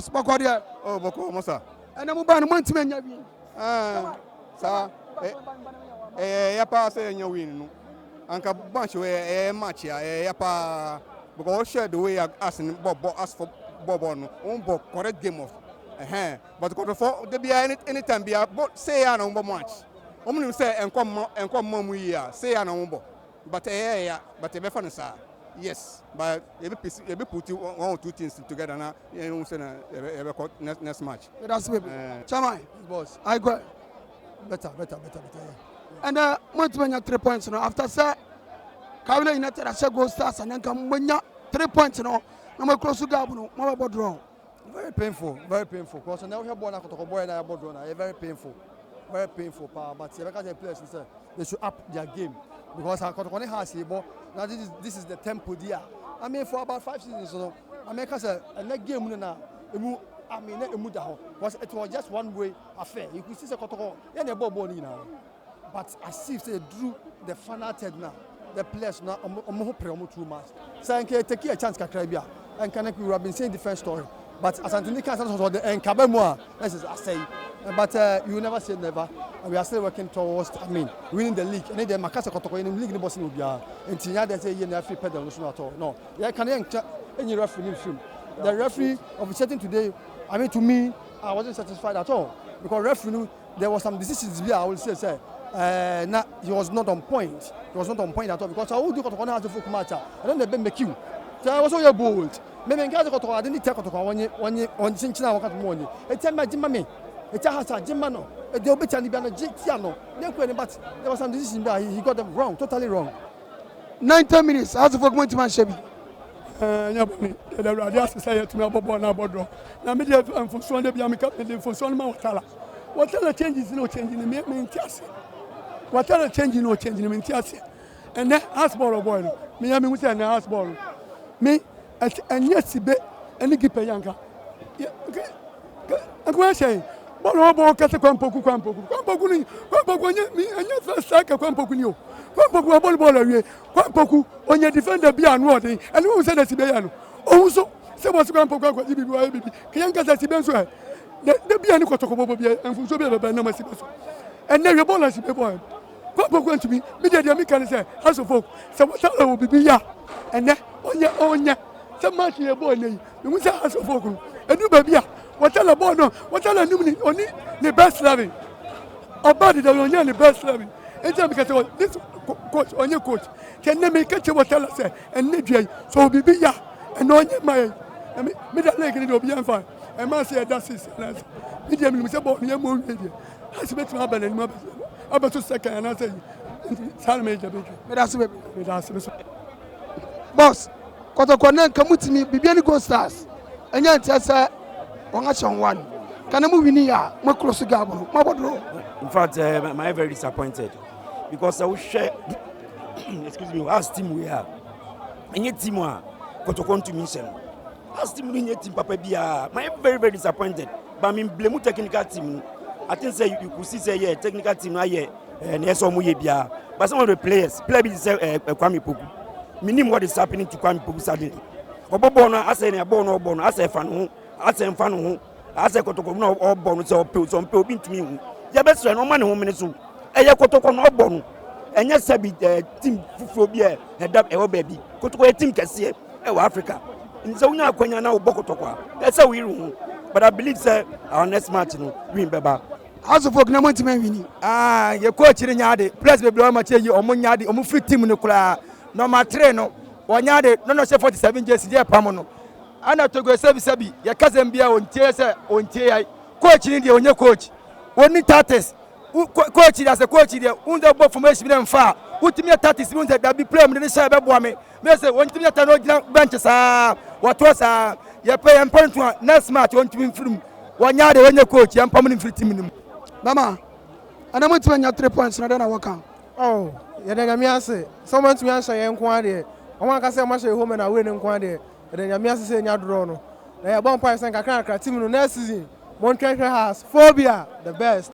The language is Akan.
Spakodia. Oh, Boko Mosa. And I'm going to mention you. Sir, yapa say you win. Anka bunch we match ya yapa because share the way asking Bob ask for Bob on correct game of. But for there be anytime be but say ya no match. Omni say enkom mom here say ya no but but e be sir. Yes, but you put one or two things together now. You say next match. That's it. Chamai, boss. I got Better. and want to 3 points now. After say, Kawile United I say go stars and then come when 3 points now. No close to Gabuno, more about draw. Very painful. Because now we have one Kotoko boy and I about draw. Very painful. But the players they should up their game because Kotoko has a ball. Now this is the tempo there. I mean for about 5 seasons, I mean because a next game now. Because it was just one way affair. You could see the Kotoko, and ball now. But I see if they drew the final third now, the players now too much. So I can take a chance Caribbean and can we have been saying different story. But Asante can't the Kabemwa, this is I say. But you never say never. And we are still working towards winning the league. And then Makasa Kotoko in the league in the Boston will be and Tinya they say you never pedal at all. No, yeah, can any referee film. The referee officiating today, to me, I wasn't satisfied at all because referee there was some decisions here. I will say, he was not on point. He was not on point at all because I would do Kotoko has a full match. I don't know the queue. So I was so bold. Maybe in Kotoko, I didn't take Kotoko on Cinchina Wakat morning. It's a Jimmy. It's a Hasa Jimano. They'll be telling me Jiano. But there was some decision there. He got them wrong, totally wrong. 90 minutes. How's the fuck going to man Shebi? The radio say to me about Bodo. Now, me and for Sunday, be amica for Son Ouattara. Whatever changes, no changing me in Tiasi. Whatever changing, no changing in Tiasi. And then ask for boy. Me, I mean, with an ask ball. Me, and yes, be any gipe yanka. Okay. I'm going to say, but no more Katakwampoku, Kwampoku, me, and your first like a Kwampoku. Kwampoku ball away. Kwampoku on your defender be unworthy, and who said that Sibayano. Also, someone's Kwampoku, Kianka Sibenso. The be any Kotoko and Fusobe by number 6. And then your ball as a boy. Kwampoku went to me, the American say, House of Folk, some will be ya. And then on ya, some much your boy name. You must have House of Folk. And you baby, what tell a boy, what tell a new only the best loving. About it, only the best loving. And because this coach on your coach can never catch what tell us and Nidia, so be ya and on your mind. I mean, middle leg in the fine. I must say that's his medium was about your moon media. Has met my bell and my about 2 seconds and I say, Salmage, that's Boss, Kotoko come with me, be go stars. And yet, I say, one. Can I move in here? More close to Gabo. In fact, I'm very disappointed because I will share, excuse me, our team we have. And yet, team Kotoko to mission. As team in your team, Papa Bia, I'm very, very disappointed. But I mean, blame technical team. I think say you could see say yeah, technical team now yeah, and yes, Bia. But some of the players, play with Kwame Poku. Minimum what is happening to Kwame Poku suddenly. Obobono, I say a bono, I say fan, I say fan. I say Kotoko no all born so some people to me. Ya best no man home minutes. Eya Kotoko no born. And yes, sabi team phobia head up e baby. Kotoko team kese e Africa. In so na kwanya na Kotoko. That's how we run. But I believe say our next match no win beba. House of Folk na want to win. Your coach in Yadi, plus the blow match you or Munyadi or Mufi team no kula. No matreno. One yard, no 47 years there pamono. Ana to go sabi ya cousin bia on TSA on TI coach in India on your coach only tatters coach as a coach there under both formation them far ultimate tatters means that be play me say be boame me say one team that no benches what was ya pay and point to next match on team film one yard on your coach and permanent free team mama and I want to win 3 points na then I work on oh ya then me answer someone to answer yan kwa there I want to say match home and away in kwa there. And then you say you draw no. Now you bomb price and kakra team no next season. Montreal has phobia the best.